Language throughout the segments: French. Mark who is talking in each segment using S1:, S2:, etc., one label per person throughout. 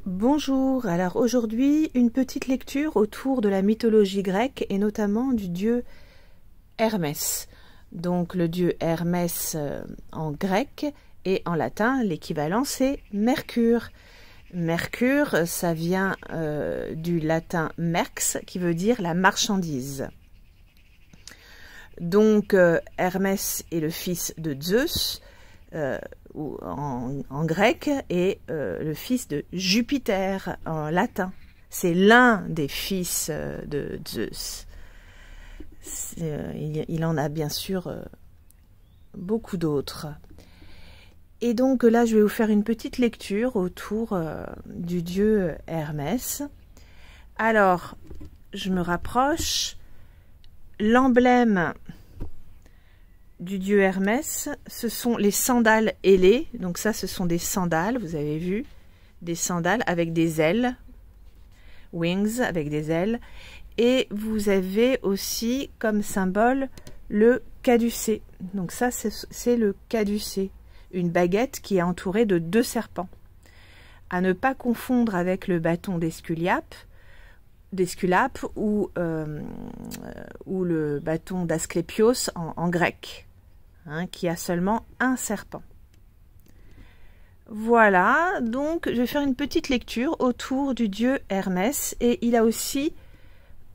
S1: Bonjour, alors aujourd'hui une petite lecture autour de la mythologie grecque et notamment du dieu Hermès. Donc le dieu Hermès en grec et en latin l'équivalent c'est Mercure. Mercure ça vient du latin merx qui veut dire la marchandise. Donc Hermès est le fils de Zeus en grec et le fils de Jupiter en latin. C'est l'un des fils de Zeus. Il en a bien sûr beaucoup d'autres. Et donc là, je vais vous faire une petite lecture autour du dieu Hermès. Alors, je me rapproche. L'emblème du dieu Hermès, ce sont les sandales ailées. Donc ça, ce sont des sandales, vous avez vu, des sandales avec des ailes, wings, avec des ailes. Et vous avez aussi comme symbole le caducée. Donc ça, c'est le caducée, une baguette qui est entourée de 2 serpents. À ne pas confondre avec le bâton d'Esculape ou le bâton d'Asclépios en grec, hein, qui a seulement un serpent. Voilà, donc je vais faire une petite lecture autour du dieu Hermès, et il a aussi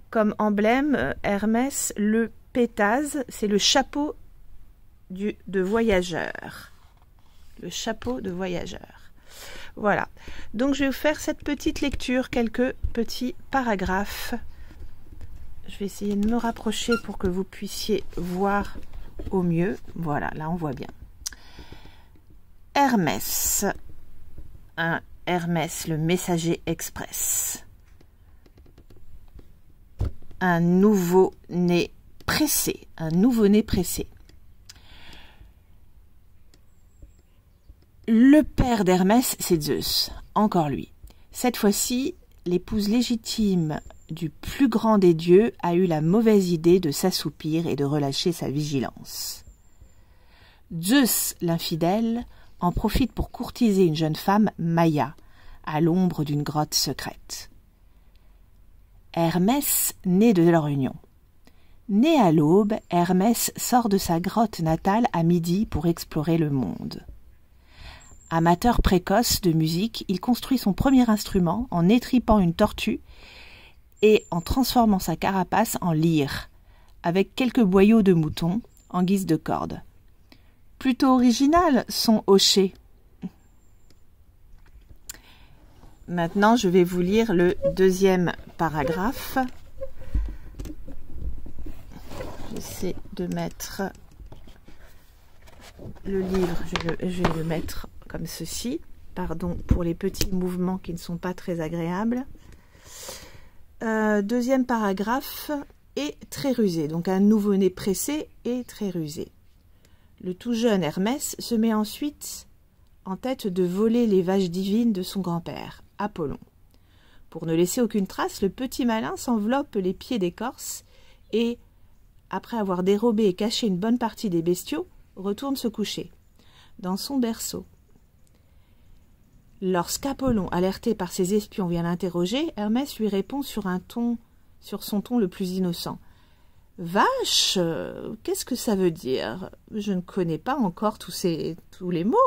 S1: comme emblème Hermès le pétase, c'est le chapeau de voyageur. Le chapeau de voyageur. Voilà, donc je vais vous faire cette petite lecture, quelques petits paragraphes. Je vais essayer de me rapprocher pour que vous puissiez voir au mieux. Voilà, là on voit bien. Hermès. Hermès, le messager express. Un nouveau-né pressé. Un nouveau-né pressé. Le père d'Hermès, c'est Zeus, encore lui. Cette fois-ci, l'épouse légitime du plus grand des dieux a eu la mauvaise idée de s'assoupir et de relâcher sa vigilance. Zeus, l'infidèle, en profite pour courtiser une jeune femme, Maïa, à l'ombre d'une grotte secrète. Hermès naît de leur union. Né à l'aube, Hermès sort de sa grotte natale à midi pour explorer le monde. Amateur précoce de musique, il construit son premier instrument en étripant une tortue et en transformant sa carapace en lyre, avec quelques boyaux de mouton en guise de corde. Plutôt original, son hocher. Maintenant, je vais vous lire le deuxième paragraphe. J'essaie de mettre le livre, je vais le mettre comme ceci. Pardon pour les petits mouvements qui ne sont pas très agréables. Deuxième paragraphe, est très rusé. Donc un nouveau-né pressé et très rusé. Le tout jeune Hermès se met ensuite en tête de voler les vaches divines de son grand-père, Apollon. Pour ne laisser aucune trace, le petit malin s'enveloppe les pieds d'écorce et, après avoir dérobé et caché une bonne partie des bestiaux, retourne se coucher dans son berceau. Lorsqu'Apollon, alerté par ses espions, vient l'interroger, Hermès lui répond sur son ton le plus innocent. « Vache, qu'est-ce que ça veut dire? Je ne connais pas encore tous les mots. »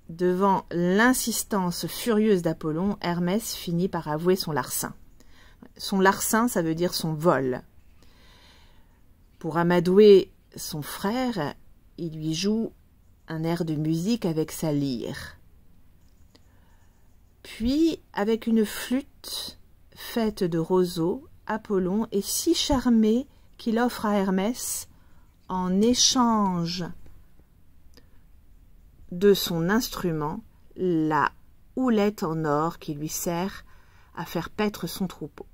S1: Devant l'insistance furieuse d'Apollon, Hermès finit par avouer son larcin. Son larcin, ça veut dire son vol. Pour amadouer son frère, il lui joue un air de musique avec sa lyre. Puis, avec une flûte faite de roseaux, Apollon est si charmé qu'il offre à Hermès, en échange de son instrument, la houlette en or qui lui sert à faire paître son troupeau.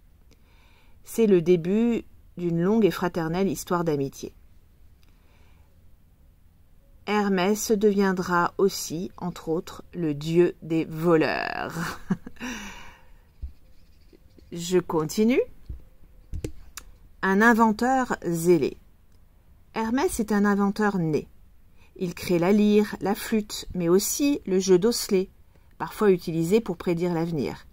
S1: C'est le début d'une longue et fraternelle histoire d'amitié. Hermès deviendra aussi, entre autres, le dieu des voleurs. Je continue. Un inventeur zélé. Hermès est un inventeur né. Il crée la lyre, la flûte, mais aussi le jeu d'osselets, parfois utilisé pour prédire l'avenir.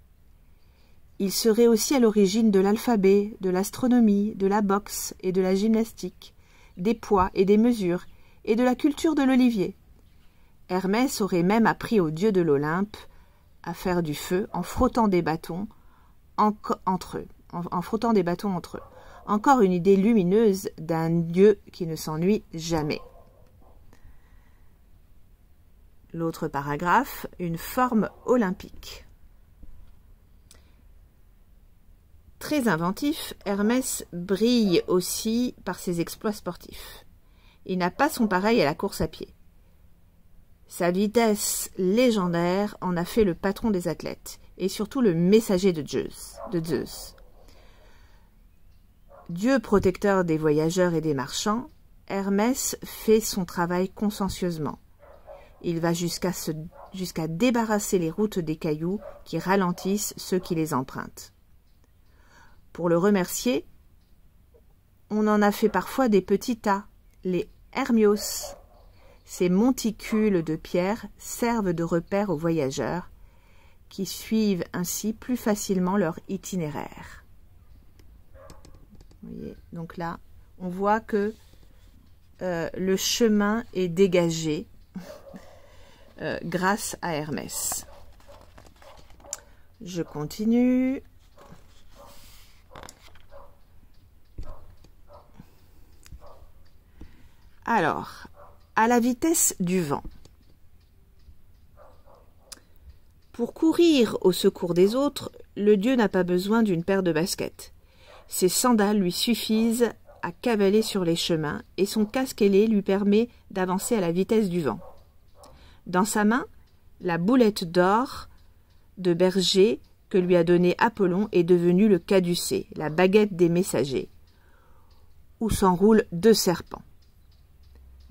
S1: Il serait aussi à l'origine de l'alphabet, de l'astronomie, de la boxe et de la gymnastique, des poids et des mesures, et de la culture de l'olivier. Hermès aurait même appris aux dieux de l'Olympe à faire du feu en frottant des bâtons entre eux. Encore une idée lumineuse d'un dieu qui ne s'ennuie jamais. L'autre paragraphe, une forme olympique. Très inventif, Hermès brille aussi par ses exploits sportifs. Il n'a pas son pareil à la course à pied. Sa vitesse légendaire en a fait le patron des athlètes et surtout le messager de Zeus. Dieu protecteur des voyageurs et des marchands, Hermès fait son travail consciencieusement. Il va jusqu'à débarrasser les routes des cailloux qui ralentissent ceux qui les empruntent. Pour le remercier, on en a fait parfois des petits tas, les hermios. Ces monticules de pierre servent de repère aux voyageurs, qui suivent ainsi plus facilement leur itinéraire. Vous voyez, donc là, on voit que le chemin est dégagé grâce à Hermès. Je continue. Alors, à la vitesse du vent. Pour courir au secours des autres, le dieu n'a pas besoin d'une paire de baskets. Ses sandales lui suffisent à cavaler sur les chemins et son casque ailé lui permet d'avancer à la vitesse du vent. Dans sa main, la boulette d'or de berger que lui a donnée Apollon est devenue le caducée, la baguette des messagers, où s'enroulent 2 serpents.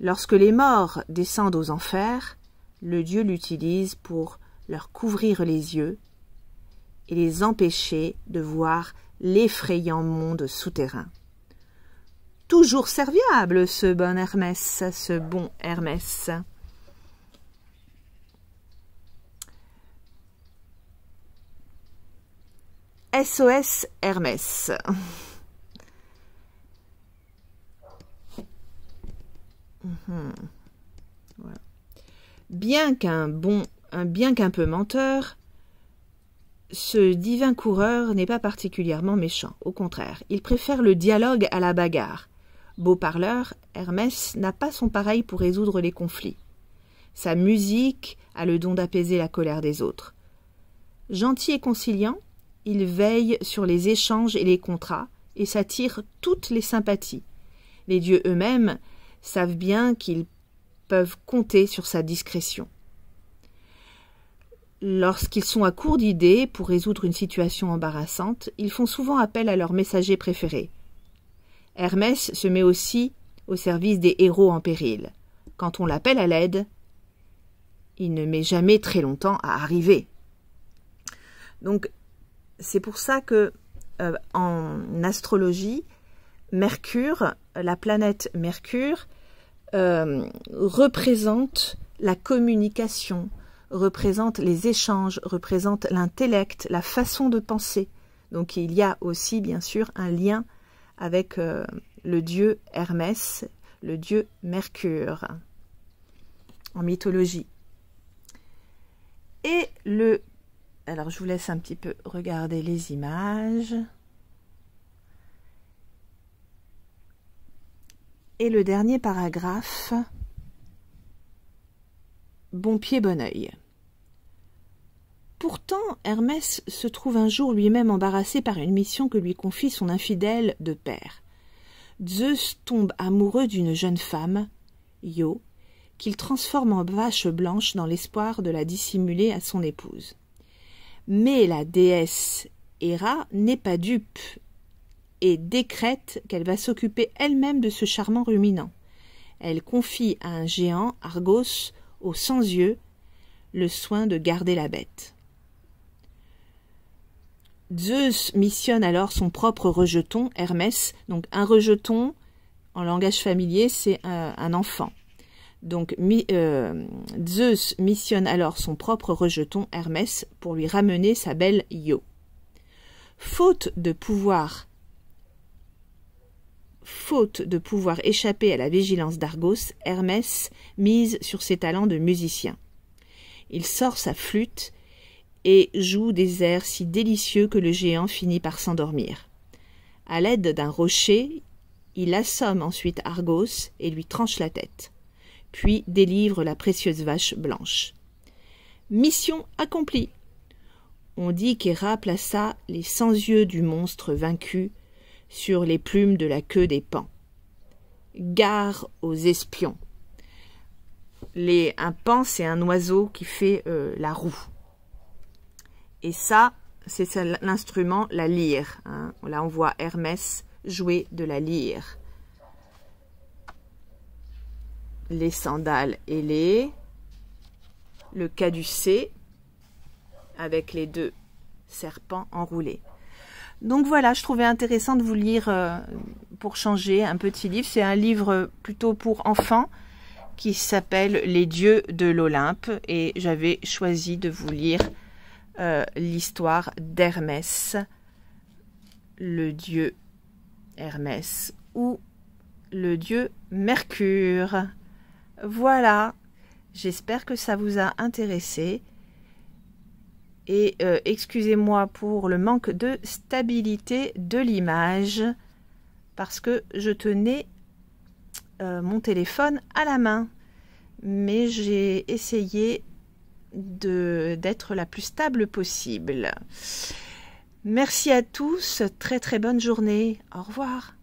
S1: Lorsque les morts descendent aux enfers, le dieu l'utilise pour leur couvrir les yeux et les empêcher de voir l'effrayant monde souterrain. Toujours serviable, ce bon Hermès. SOS Hermès. Voilà. Bien qu'un peu menteur, ce divin coureur n'est pas particulièrement méchant. Au contraire, il préfère le dialogue à la bagarre. Beau parleur, Hermès n'a pas son pareil pour résoudre les conflits. Sa musique a le don d'apaiser la colère des autres. Gentil et conciliant, il veille sur les échanges et les contrats et s'attire toutes les sympathies. Les dieux eux-mêmes savent bien qu'ils peuvent compter sur sa discrétion. Lorsqu'ils sont à court d'idées pour résoudre une situation embarrassante, ils font souvent appel à leur messager préféré. Hermès se met aussi au service des héros en péril. Quand on l'appelle à l'aide, il ne met jamais très longtemps à arriver. Donc, c'est pour ça que en astrologie, Mercure, la planète Mercure, représente la communication, représente les échanges, représente l'intellect, la façon de penser. Donc il y a aussi bien sûr un lien avec le dieu Hermès, le dieu Mercure, en mythologie. Et alors je vous laisse un petit peu regarder les images. Et le dernier paragraphe, bon pied, bon œil. Pourtant, Hermès se trouve un jour lui-même embarrassé par une mission que lui confie son infidèle de père. Zeus tombe amoureux d'une jeune femme, Io, qu'il transforme en vache blanche dans l'espoir de la dissimuler à son épouse. Mais la déesse Héra n'est pas dupe et décrète qu'elle va s'occuper elle-même de ce charmant ruminant. Elle confie à un géant, Argos, aux 100 yeux, le soin de garder la bête. Zeus missionne alors son propre rejeton, Hermès. Donc un rejeton, en langage familier, c'est un enfant. Donc Zeus missionne alors son propre rejeton Hermès pour lui ramener sa belle Io. Faute de pouvoir échapper à la vigilance d'Argos, Hermès mise sur ses talents de musicien. Il sort sa flûte et joue des airs si délicieux que le géant finit par s'endormir. À l'aide d'un rocher, il assomme ensuite Argos et lui tranche la tête, puis délivre la précieuse vache blanche. Mission accomplie. On dit qu'Héra plaça les 100 yeux du monstre vaincu sur les plumes de la queue des paons. Gare aux espions. Un paon, c'est un oiseau qui fait la roue. Et ça, c'est l'instrument, la lyre. Hein. Là, on voit Hermès jouer de la lyre. Les sandales ailées, le caducée avec les 2 serpents enroulés. Donc voilà, je trouvais intéressant de vous lire pour changer un petit livre. C'est un livre plutôt pour enfants qui s'appelle Les dieux de l'Olympe et j'avais choisi de vous lire l'histoire d'Hermès, le dieu Hermès ou le dieu Mercure. Voilà, j'espère que ça vous a intéressé et excusez-moi pour le manque de stabilité de l'image parce que je tenais mon téléphone à la main, mais j'ai essayé d'être la plus stable possible. Merci à tous, très très bonne journée, au revoir.